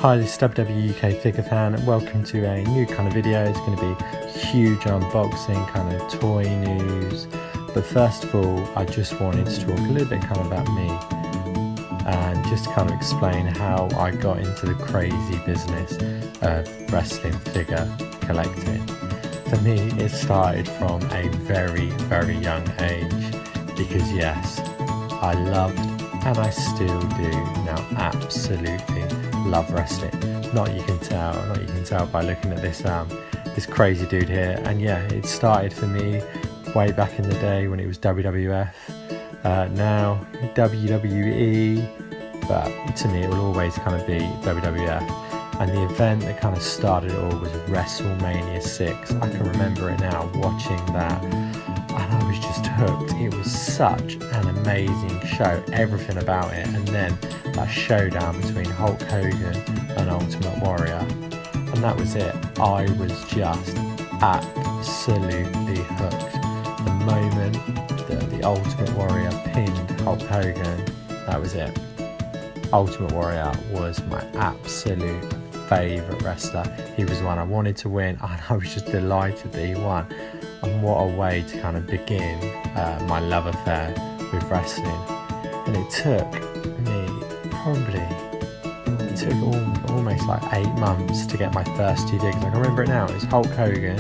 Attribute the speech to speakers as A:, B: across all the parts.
A: Hi, this is WWE UK Figure Fan and welcome to a new kind of video. It's going to be huge unboxing, kind of toy news. But first of all, I just wanted to talk a little bit kind of about me and just kind of explain how I got into the crazy business of wrestling figure collecting. For me, it started from a very, very young age because yes, I loved and I still do now absolutely love wrestling. Not you can tell by looking at this crazy dude here. And yeah, it started for me way back in the day when it was WWF, now WWE, but to me it will always kind of be WWF. And the event that kind of started it all was WrestleMania 6. I can remember it now, watching that, and I was just hooked. It was such an amazing show, everything about it. And then that showdown between Hulk Hogan and Ultimate Warrior, and that was it. I was just absolutely hooked. The moment that the Ultimate Warrior pinned Hulk Hogan, that was it. Ultimate Warrior was my absolute favourite wrestler. He was the one I wanted to win, and I was just delighted that he won. And what a way to kind of begin my love affair with wrestling. And it took me almost like 8 months to get my first two figures. I can remember it now. It was Hulk Hogan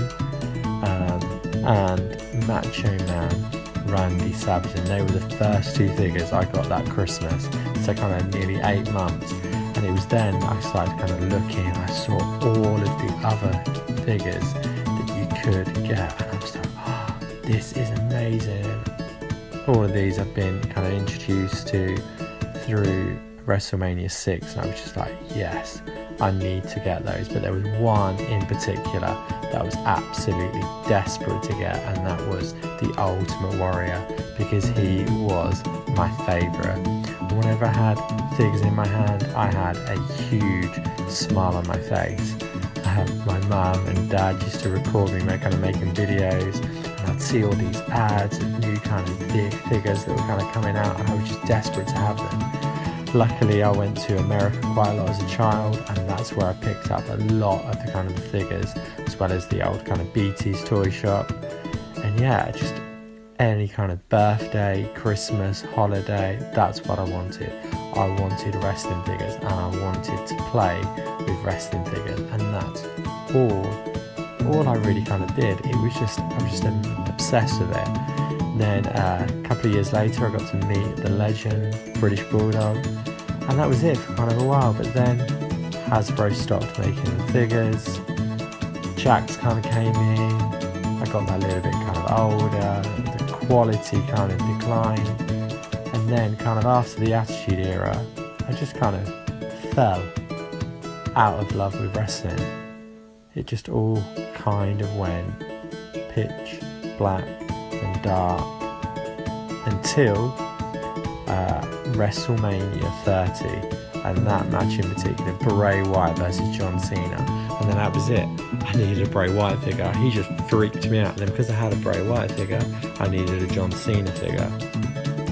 A: and Macho Man Randy Savage, and they were the first two figures I got that Christmas. So kind of nearly 8 months. And it was then I started kind of looking, I saw all of the other figures that you could get, and I was like, oh, this is amazing. All of these I've been kind of introduced to through WrestleMania 6, and I was just like, yes, I need to get those. But there was one in particular that I was absolutely desperate to get, and that was the Ultimate Warrior, because he was my favourite. Whenever I had figures in my hand, I had a huge smile on my face. My mum and dad used to record me kind of making videos, and I'd see all these ads of new kind of figures that were kind of coming out, and I was just desperate to have them. Luckily, I went to America quite a lot as a child, and that's where I picked up a lot of the kind of the figures, as well as the old kind of BT's toy shop. And yeah, just any kind of birthday, Christmas, holiday, that's what I wanted. I wanted wrestling figures, and I wanted to play with wrestling figures, and that's all I really kind of did. I was just obsessed with it. Then a couple of years later, I got to meet the legend British Bulldog, and that was it for kind of a while. But then Hasbro stopped making the figures, Jakks kind of came in, I got that little bit kind of older, the quality kind of declined, and then kind of after the Attitude Era, I just kind of fell out of love with wrestling. It just all kind of went pitch black and dark until WrestleMania 30, and that match in particular, Bray Wyatt versus John Cena. And then that was it. I needed a Bray Wyatt figure. He just freaked me out. Then because I had a Bray Wyatt figure, I needed a John Cena figure.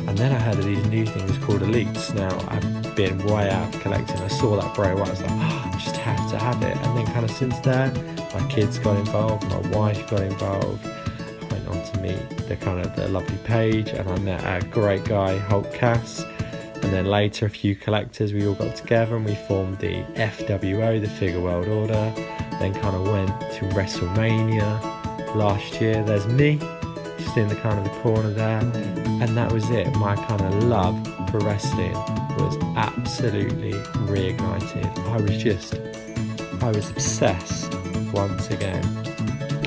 A: And then I heard of these new things called Elites. Now, I've been way out of collecting. I saw that Bray Wyatt, I was like, oh, I just have to have it. And then kind of since then, my kids got involved, my wife got involved. I went on to meet the lovely Paige, and I met a great guy, Hulk Cass. And then later, a few collectors, we all got together and we formed the FWO, the Figure World Order. Then kind of went to WrestleMania last year. There's me, just in the kind of the corner there. And that was it. My kind of love for wrestling was absolutely reignited. I was obsessed once again.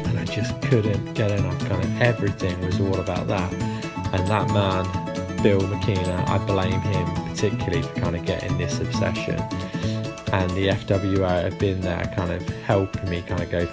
A: And I just couldn't get enough. Kind of everything was all about that. And that man, Bill McKenna, I blame him particularly for kind of getting this obsession, and the FWO have been there kind of helping me kind of go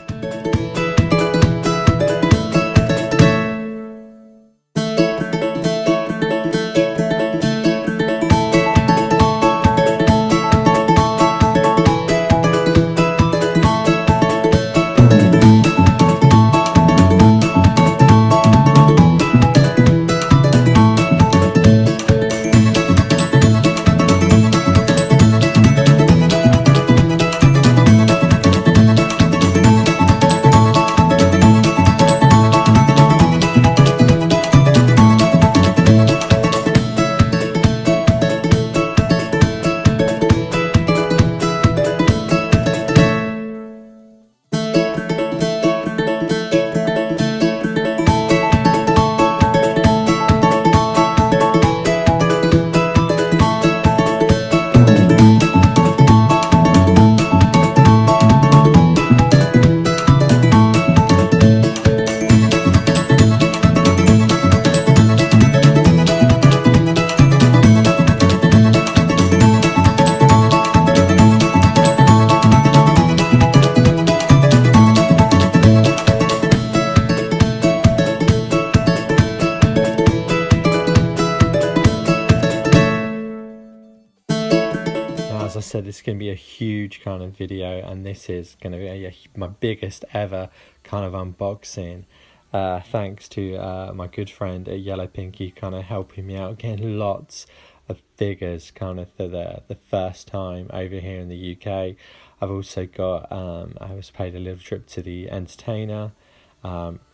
A: this is going to be a huge kind of video, and this is going to be my biggest ever kind of unboxing. Thanks to my good friend at Yellow Pinky, kind of helping me out, getting lots of figures kind of for the first time over here in the UK. I've also got, I was paid a little trip to the Entertainer,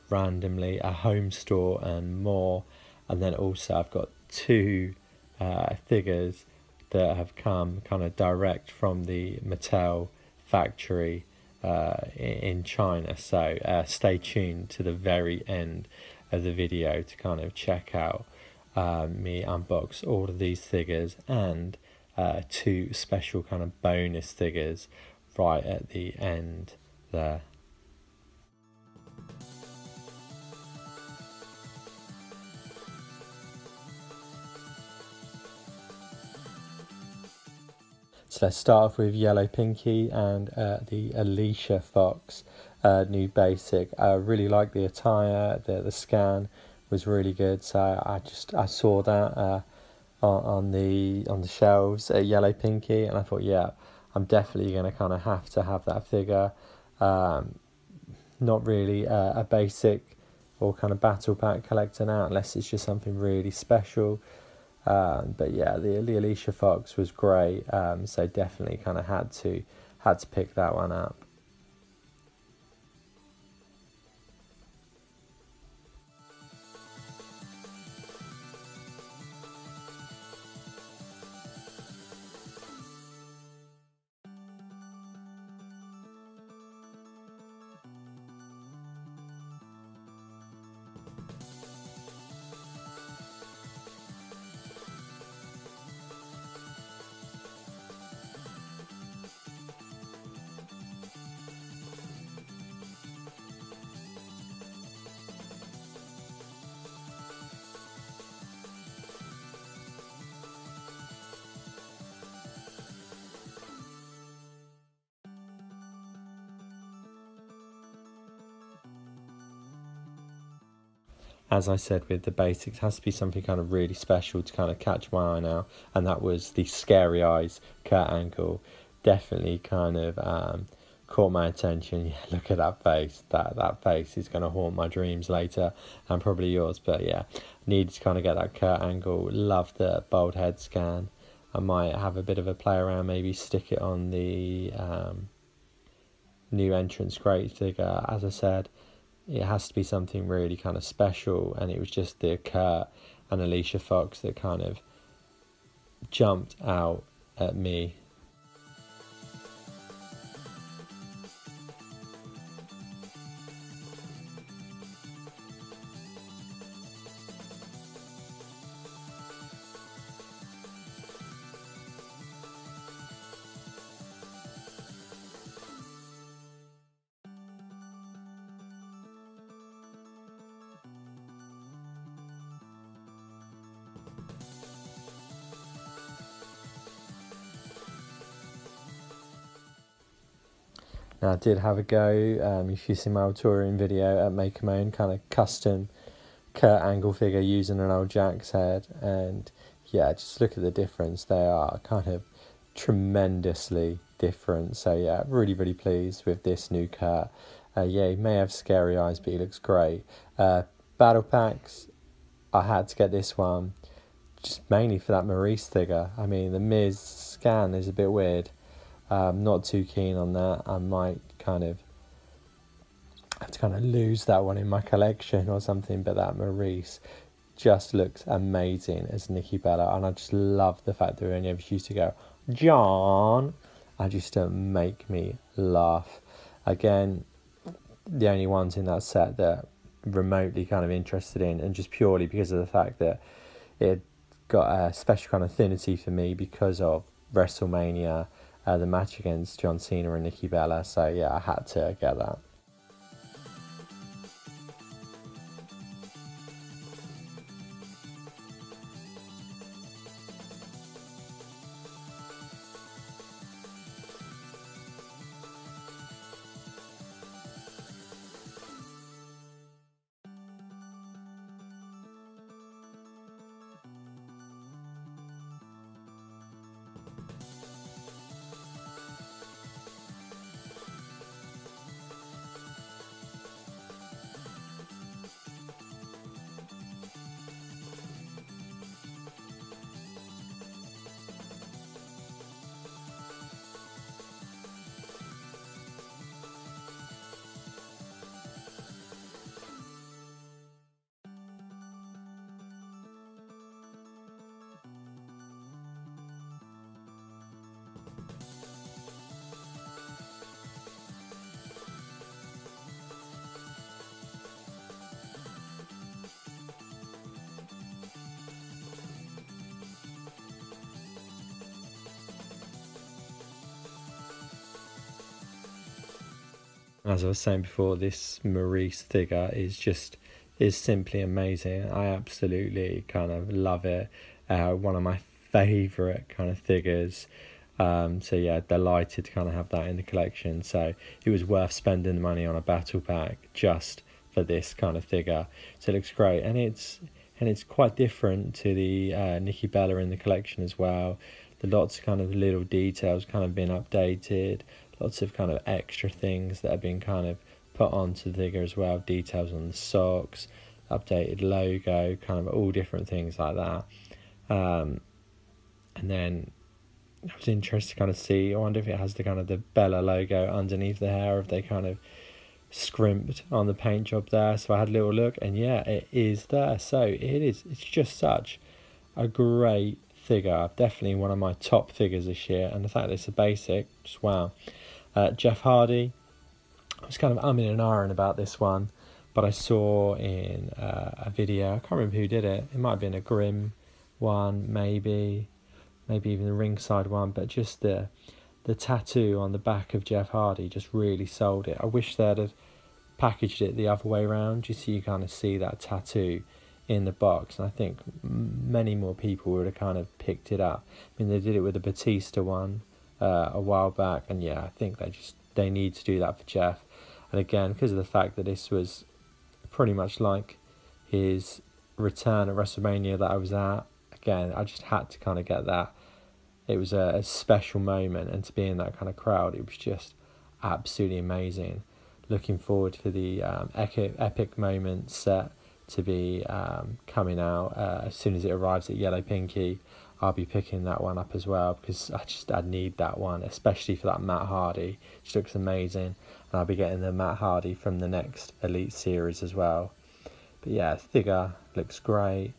A: randomly, a home store and more. And then also I've got two figures that have come kind of direct from the Mattel factory in China. So stay tuned to the very end of the video to kind of check out me unbox all of these figures, and two special kind of bonus figures right at the end there. So let's start off with Yellow Pinky and the Alicia Fox new basic. I really like the attire, the scan was really good. So I saw that on the shelves at Yellow Pinky, and I thought, yeah, I'm definitely going to kind of have to have that figure. Not really a basic or kind of battle pack collector now, unless it's just something really special. But yeah, the Alicia Fox was great, so definitely kind of had to pick that one up. As I said with the basics, it has to be something kind of really special to kind of catch my eye now, and that was the Scary Eyes Kurt Angle. Definitely kind of caught my attention. Yeah, look at that face. That face is going to haunt my dreams later, and probably yours. But yeah, needed to kind of get that Kurt Angle. Love the bald head scan. I might have a bit of a play around, maybe stick it on the new entrance great figure. As I said, it has to be something really kind of special, and it was just the Kurt and Alicia Fox that kind of jumped out at me. Now I did have a go, if you see my old touring video, at making my own kind of custom Kurt Angle figure using an old Jack's head, and yeah, just look at the difference. They are kind of tremendously different. So yeah, really pleased with this new Kurt. Yeah, he may have scary eyes, but he looks great. Battle packs, I had to get this one just mainly for that Maurice figure. I mean, the Miz scan is a bit weird. Not too keen on that. I might kind of have to kind of lose that one in my collection or something, but that Maurice just looks amazing as Nikki Bella, and I just love the fact that we only ever used to go, John, and just to make me laugh. Again, the only ones in that set that remotely kind of interested in, and just purely because of the fact that it got a special kind of affinity for me because of WrestleMania, the match against John Cena and Nikki Bella. So yeah, I had to get that. As I was saying before, this Maurice figure is simply amazing. I absolutely kind of love it. One of my favourite kind of figures. So yeah, delighted to kind of have that in the collection. So it was worth spending the money on a battle pack just for this kind of figure. So it looks great, and it's quite different to the Nikki Bella in the collection as well. The lots of kind of little details kind of been updated, lots of kind of extra things that have been kind of put onto the figure as well, details on the socks, updated logo, kind of all different things like that. And then I was interested to kind of see, I wonder if it has the kind of the Bella logo underneath the hair, if they kind of scrimped on the paint job there. So I had a little look, and yeah, it is there. So it's just such a great figure, definitely one of my top figures this year. And the fact that it's a basic, just wow. Jeff Hardy, I was kind of umming and ahhing about this one, but I saw in a video, I can't remember who did it, it might have been a Grimm one, maybe even the ringside one, but just the tattoo on the back of Jeff Hardy just really sold it. I wish they'd have packaged it the other way around, just so you kind of see that tattoo in the box, and I think many more people would have kind of picked it up. I mean, they did it with the Batista one a while back, and yeah, I think they need to do that for Jeff. And again, because of the fact that this was pretty much like his return at WrestleMania that I was at, again, I just had to kind of get that. It was a special moment, and to be in that kind of crowd, it was just absolutely amazing. Looking forward for the epic moment set to be coming out as soon as it arrives at Yellow Pinky. I'll be picking that one up as well, because I need that one, especially for that Matt Hardy, which looks amazing. And I'll be getting the Matt Hardy from the next Elite series as well. But yeah, the figure looks great.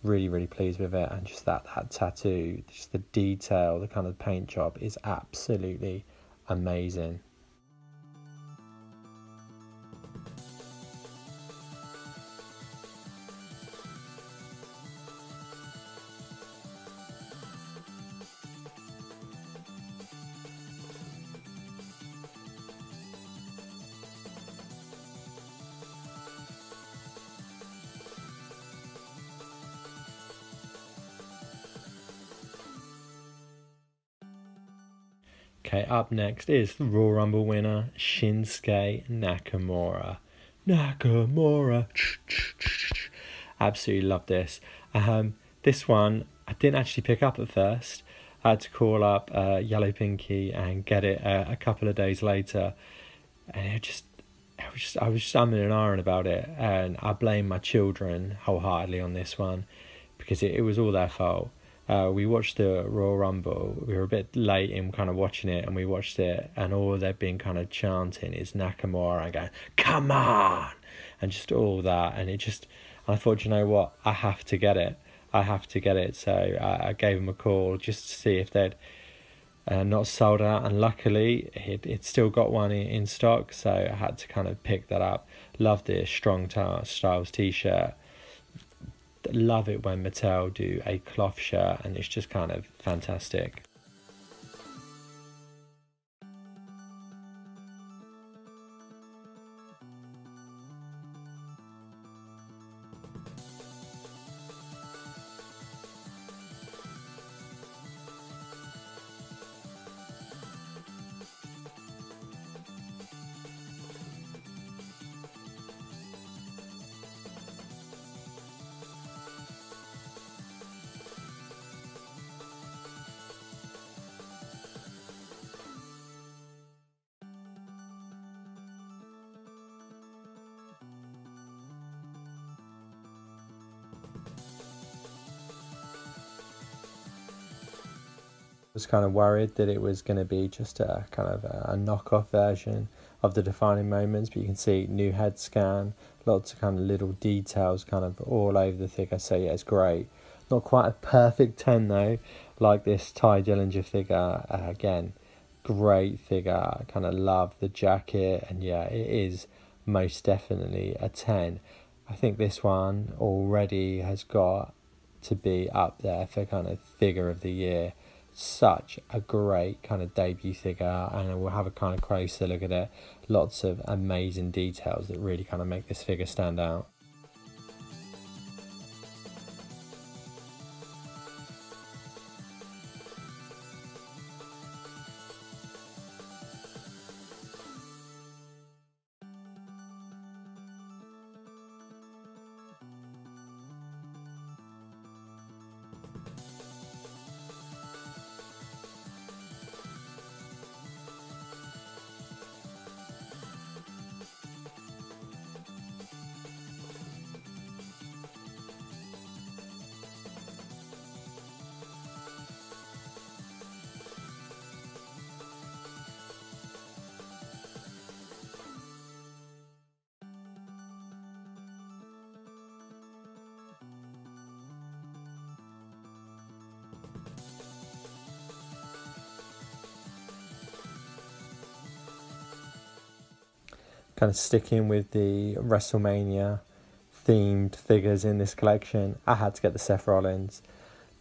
A: Really, really pleased with it, and just that tattoo, just the detail, the kind of paint job is absolutely amazing. Okay, up next is the Royal Rumble winner, Shinsuke Nakamura. Absolutely love this. This one I didn't actually pick up at first. I had to call up Yellow Pinky and get it a couple of days later, and I was just umming and ahhing about it, and I blame my children wholeheartedly on this one, because it was all their fault. We watched the Royal Rumble. We were a bit late in kind of watching it, and we watched it, and all they've been kind of chanting is Nakamura and going, "Come on!" and just all that. And I thought, you know what? I have to get it. So I gave them a call just to see if they'd not sold out, and luckily it still got one in stock, so I had to kind of pick that up. Love the Strong Styles t-shirt. Love it when Mattel do a cloth shirt, and it's just kind of fantastic. Was kind of worried that it was going to be just a kind of a knockoff version of the defining moments, but you can see new head scan, lots of kind of little details kind of all over the figure. So yeah, it's great. Not quite a perfect 10 though, like this Ty Dillinger figure. Again, great figure. Kind of love the jacket, and yeah, it is most definitely a 10. I think this one already has got to be up there for kind of figure of the year. such a great kind of debut figure, and we'll have a kind of closer look at it. Lots of amazing details that really kind of make this figure stand out. Kind of sticking with the WrestleMania themed figures in this collection, I had to get the Seth Rollins.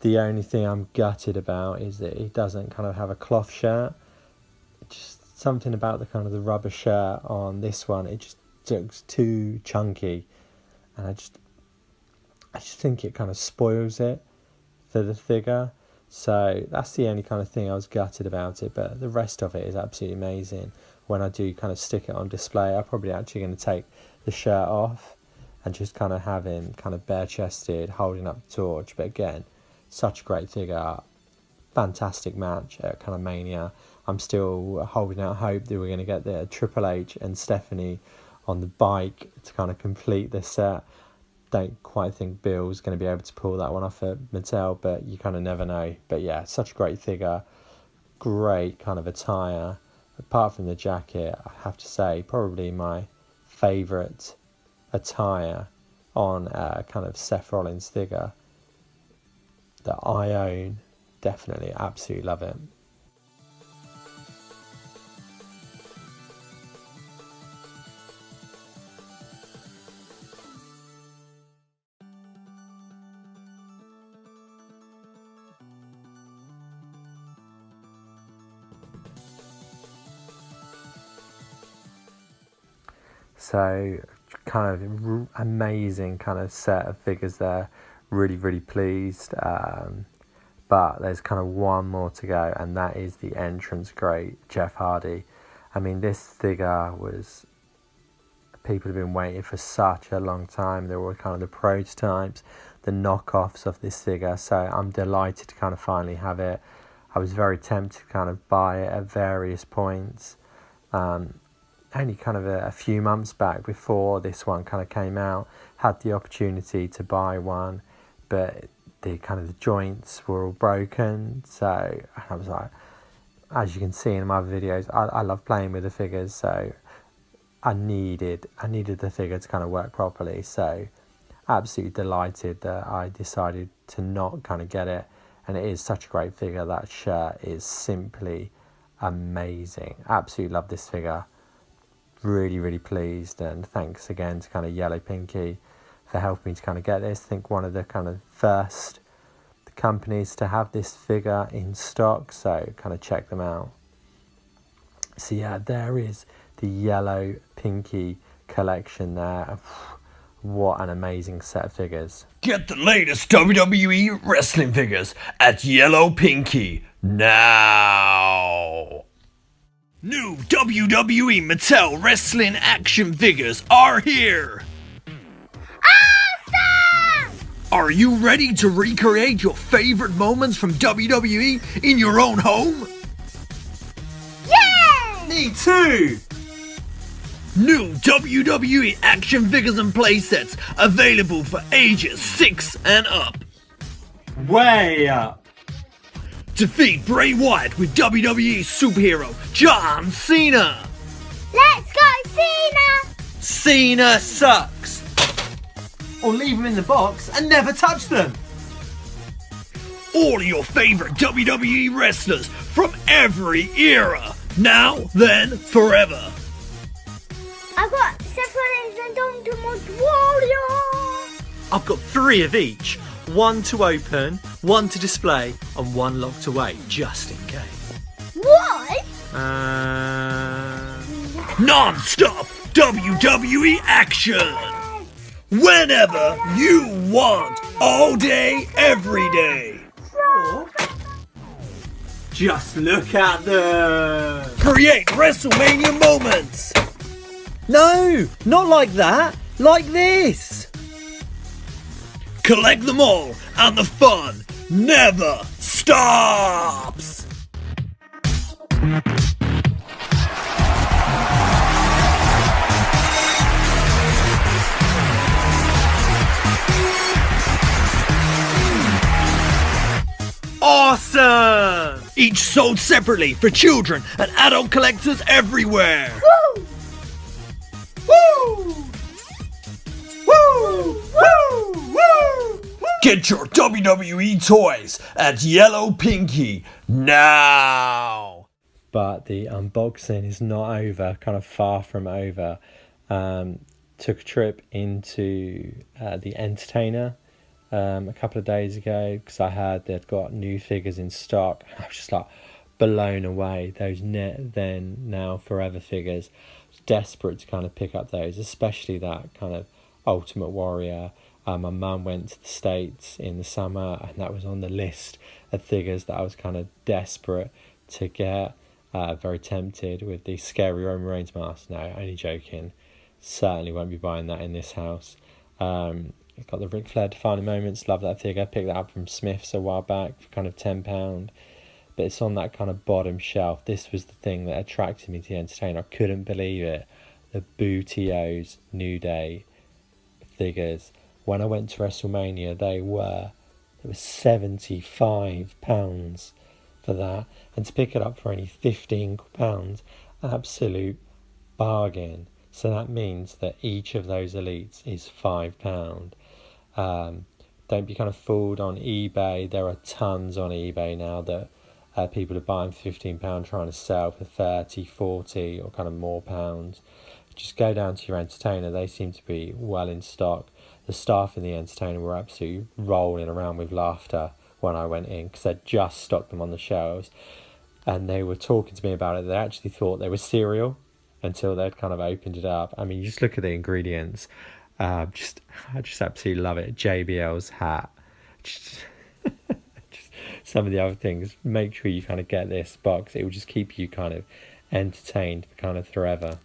A: The only thing I'm gutted about is that he doesn't kind of have a cloth shirt. Just something about the kind of the rubber shirt on this one, it just looks too chunky, and I just think it kind of spoils it for the figure. So that's the only kind of thing I was gutted about it, but the rest of it is absolutely amazing. When I do kind of stick it on display, I'm probably actually going to take the shirt off and just kind of have him kind of bare-chested holding up the torch. But again, such a great figure, fantastic match at kind of Mania. I'm still holding out hope that we're going to get the Triple H and Stephanie on the bike to kind of complete this set. Don't quite think Bill's going to be able to pull that one off at Mattel, but you kind of never know. But yeah, such a great figure, great kind of attire. Apart from the jacket, I have to say, probably my favourite attire on a kind of Seth Rollins figure that I own. Definitely, absolutely love it. So kind of amazing kind of set of figures there. Really, really pleased. But there's kind of one more to go, and that is the entrance great Jeff Hardy. I mean, this figure was, people have been waiting for such a long time. There were kind of the prototypes, the knockoffs of this figure. So I'm delighted to kind of finally have it. I was very tempted to kind of buy it at various points. Only kind of a few months back before this one kind of came out, had the opportunity to buy one, but the kind of the joints were all broken. So I was like, as you can see in my videos, I love playing with the figures, so I needed the figure to kind of work properly. So absolutely delighted that I decided to not kind of get it, and it is such a great figure. That shirt is simply amazing. Absolutely love this figure. Really, really pleased, and thanks again to kind of Yellow Pinky for helping me to kind of get this. I think one of the kind of first companies to have this figure in stock, so kind of check them out. So yeah, there is the Yellow Pinky collection there. What an amazing set of figures.
B: Get the latest WWE wrestling figures at Yellow Pinky now. New WWE Mattel Wrestling action figures are here! Awesome! Are you ready to recreate your favorite moments from WWE in your own home?
C: Yeah!
B: Me too! New WWE action figures and playsets available for ages 6 and up.
A: Way up!
B: Defeat Bray Wyatt with WWE superhero John Cena.
C: Let's go, Cena!
B: Cena sucks.
A: Or leave them in the box and never touch them.
B: All your favorite WWE wrestlers from every era. Now, then, forever.
C: I've got Seth Rollins and Ultimate Warrior!
B: I've got 3 of each.
D: 1 to open, 1 to display, and 1 locked away, just in case.
C: What?
B: Non-stop WWE action! Whenever you want, all day, every day.
D: Just look at them!
B: Create WrestleMania moments.
D: No, not like that. Like this.
B: Collect them all, and the fun never stops.
D: Awesome!
B: Each sold separately for children and adult collectors everywhere.
C: Woo!
B: Woo! Woo! Woo! Woo! Get your WWE toys at Yellow Pinky now.
A: But the unboxing is not over, kind of far from over. Took a trip into the Entertainer a couple of days ago because I heard they'd got new figures in stock. I was just like blown away. Those then now forever figures. I was desperate to kind of pick up those, especially that kind of Ultimate Warrior. My mum went to the States in the summer and that was on the list of figures that I was kind of desperate to get. Very tempted with the scary Roman Reigns mask. No, only joking. Certainly won't be buying that in this house. It's got the Ric Flair Defining Moments. Love that figure. Picked that up from Smith's a while back for kind of £10. But it's on that kind of bottom shelf. This was the thing that attracted me to the Entertainer. I couldn't believe it. The Bootio's New Day figures. When I went to WrestleMania, it was £75 for that. And to pick it up for only £15, absolute bargain. So that means that each of those elites is £5. Don't be kind of fooled on eBay. There are tons on eBay now that people are buying for £15, trying to sell for 30, 40 or kind of more pounds. Just go down to your Entertainer. They seem to be well in stock. The staff in the Entertainer were absolutely rolling around with laughter when I went in because they'd just stocked them on the shelves. And they were talking to me about it. They actually thought they were cereal until they'd kind of opened it up. I mean, you just look at the ingredients. I just absolutely love it. JBL's hat. Just some of the other things. Make sure you kind of get this box. It will just keep you kind of entertained for kind of forever.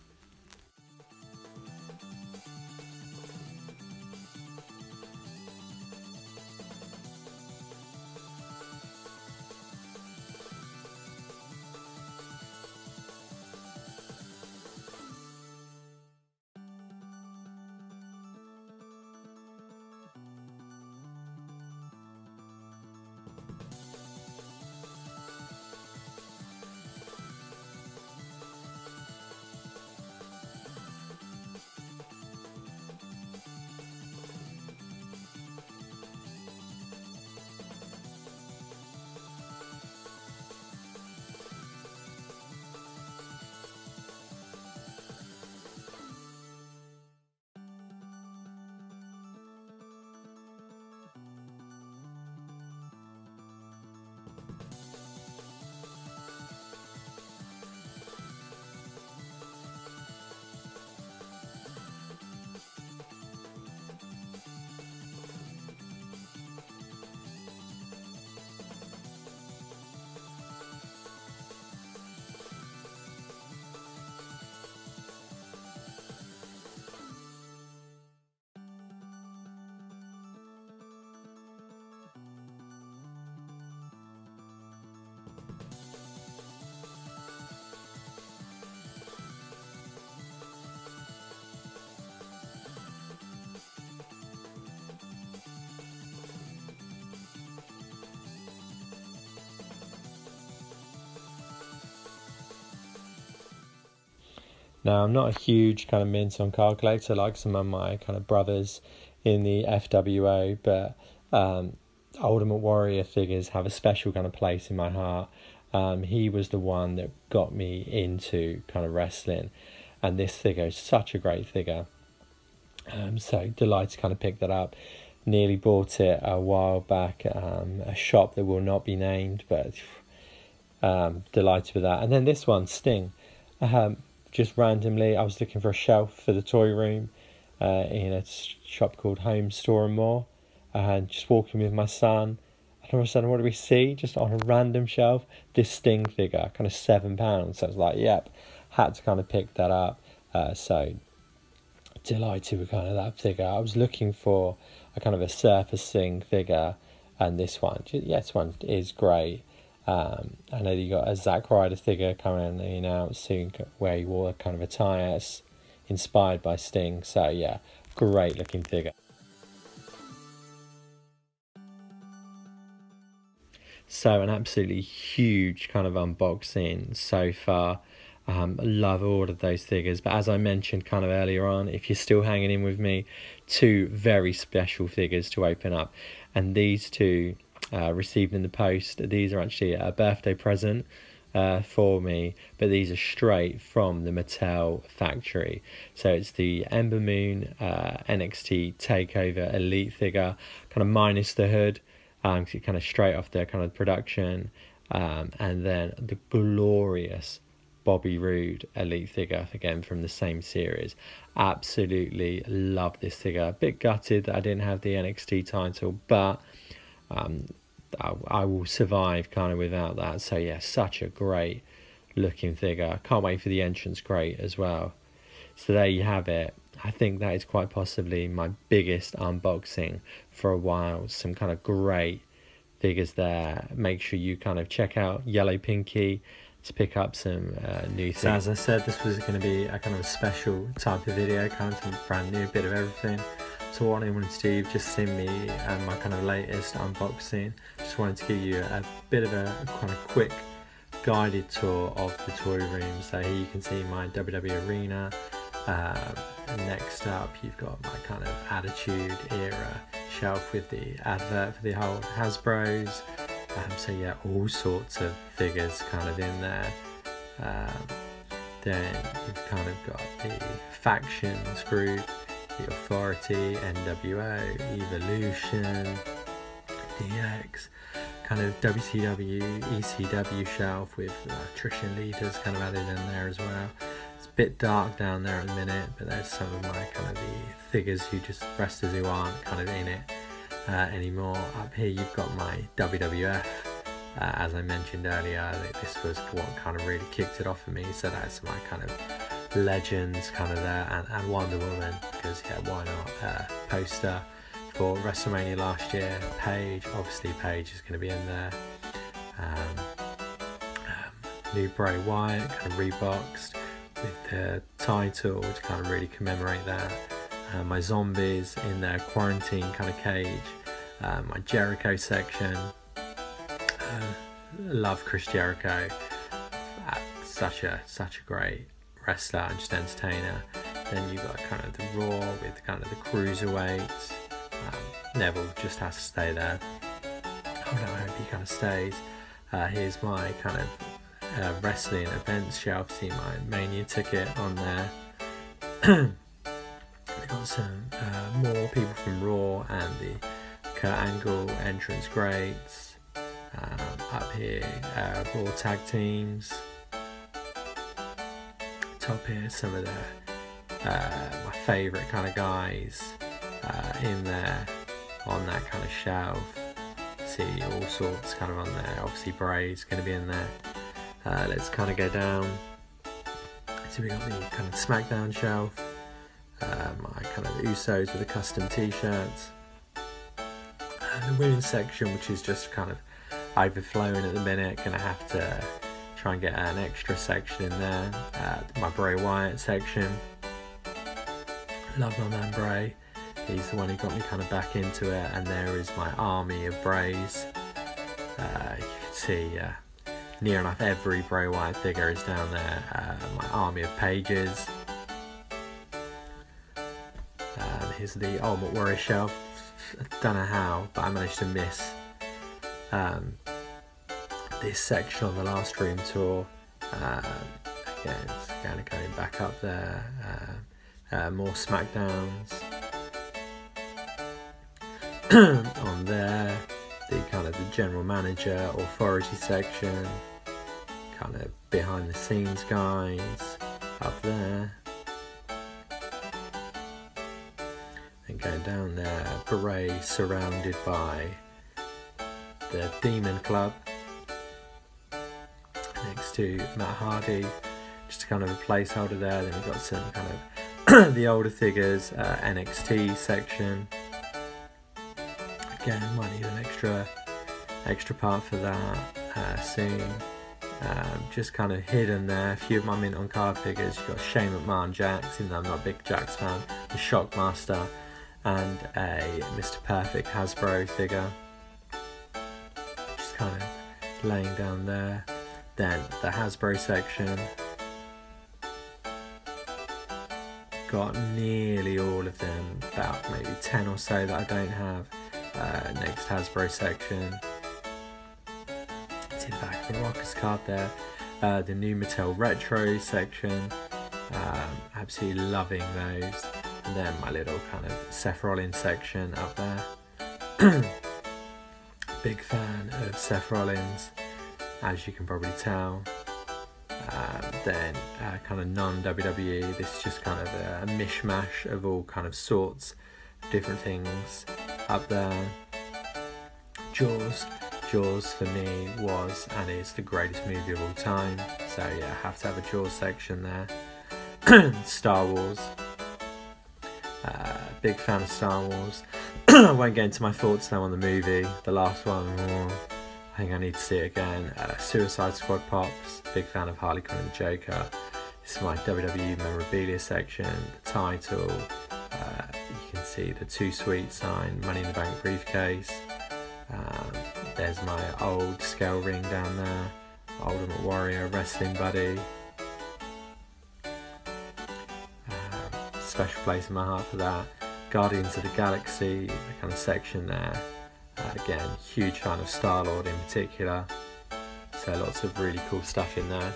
A: Now, I'm not a huge kind of mint on card collector like some of my kind of brothers in the FWO, but Ultimate Warrior figures have a special kind of place in my heart. He was the one that got me into kind of wrestling, and this figure is such a great figure. So delighted to kind of pick that up. nearly bought it a while back at a shop that will not be named, but delighted with that. And then this one, Sting, just randomly I was looking for a shelf for the toy room in a shop called Home Store and More, and just walking with my son, and all of a sudden, what do we see just on a random shelf? This Sting figure, kind of £7. So I was like, yep, had to kind of pick that up. So delighted with kind of that figure. I was looking for a kind of a surface Sting figure, and this one, this one is great. I know that you got a Zack Ryder figure coming out soon, where he wore kind of attire inspired by Sting. So yeah, great looking figure. So an absolutely huge kind of unboxing so far. Love all of those figures, but as I mentioned kind of earlier on, if you're still hanging in with me, two very special figures to open up, and these two received in the post. These are actually a birthday present for me, but these are straight from the Mattel factory. So it's the Ember Moon NXT Takeover Elite figure, kind of minus the hood, kind of straight off their kind of production, and then the glorious Bobby Roode Elite figure, again from the same series. Absolutely love this figure. A bit gutted that I didn't have the NXT title, but I will survive kind of without that. So yeah, such a great looking figure. Can't wait for the entrance crate as well. So there you have it. I think that is quite possibly my biggest unboxing for a while. Some kind of great figures there. Make sure you kind of check out Yellow Pinky to pick up some new things. So as I said, this was going to be a kind of a special type of video, kind of brand new, bit of everything. So what I wanted to do, just send me my kind of latest unboxing. Just wanted to give you a bit of a kind of quick guided tour of the toy room. So here you can see my WWE Arena. Next up, you've got my kind of Attitude Era shelf with the advert for the whole Hasbro's. So yeah, all sorts of figures kind of in there. Then you've kind of got the Factions group, the Authority, NWO, Evolution, DX, kind of WCW, ECW shelf with attrition leaders kind of added in there as well. It's a bit dark down there at the minute, but there's some of my kind of the figures wrestlers who aren't kind of in it anymore. Up here you've got my WWF. As I mentioned earlier, this was what kind of really kicked it off for me. So that's my kind of legends kind of there, and Wonder Woman, because yeah, why not? Poster for WrestleMania last year. Paige, obviously Paige is going to be in there. New Bray Wyatt, kind of reboxed with the title to kind of really commemorate that. My zombies in their quarantine kind of cage. My Jericho section. Love Chris Jericho. Such a great wrestler and just entertainer. Then you got kind of the Raw with kind of the cruiserweights. Neville just has to stay there. I hope he kind of stays. Here's my kind of wrestling events shelf. See my Mania ticket on there. We've got some more people from Raw and the Kurt Angle entrance greats. Up here, Raw tag teams. Top here, some of my favourite kind of guys in there on that kind of shelf. See all sorts kind of on there. Obviously Bray's going to be in there. Let's kind of go down. So we got the kind of SmackDown shelf. My kind of Usos with the custom t-shirts. The women's section, which is just kind of overflowing at the minute. Gonna have to try and get an extra section in there. My Bray Wyatt section. Love my man Bray. He's the one who got me kind of back into it. And there is my army of Brays. You can see near enough every Bray Wyatt figure is down there. My army of Pages. Here's the Ultimate Warrior shelf. I don't know how, but I managed to miss this section on the last room tour. Again, it's kind of going back up there. More SmackDowns. On there, the kind of the general manager authority section, kind of behind the scenes guys up there. And going down there, Beret surrounded by the Demon Club next to Matt Hardy, just kind of a placeholder there. Then we've got some kind of the older figures, NXT section. Again, might need an extra part for that soon. Just kind of hidden there, a few of my mint on card figures. You've got Shane McMahon Jax, even though I'm not a big Jax fan, the Shockmaster, and a Mr. Perfect Hasbro figure. Just kind of laying down there. Then the Hasbro section. Got nearly all of them, about maybe 10 or so that I don't have. Next Hasbro section. See the back of the Rockers card there. The new Mattel Retro section. Absolutely loving those. And then my little kind of Seth Rollins section up there. Big fan of Seth Rollins, as you can probably tell. Then kind of non-WWE, this is just kind of a mishmash of all kind of sorts of different things up there. Jaws for me was and is the greatest movie of all time, so yeah, I have to have a Jaws section there. Star Wars, big fan of Star Wars. I won't get into my thoughts now on the movie, the last one. I think I need to see it again. Suicide Squad pops, big fan of Harley Quinn and Joker. This is my WWE memorabilia section, the title. You can see the Too Sweet sign, Money in the Bank briefcase. There's my old scale ring down there, Ultimate Warrior wrestling buddy. Special place in my heart for that. Guardians of the Galaxy, the kind of section there. Again, huge fan of Star-Lord in particular, so lots of really cool stuff in there.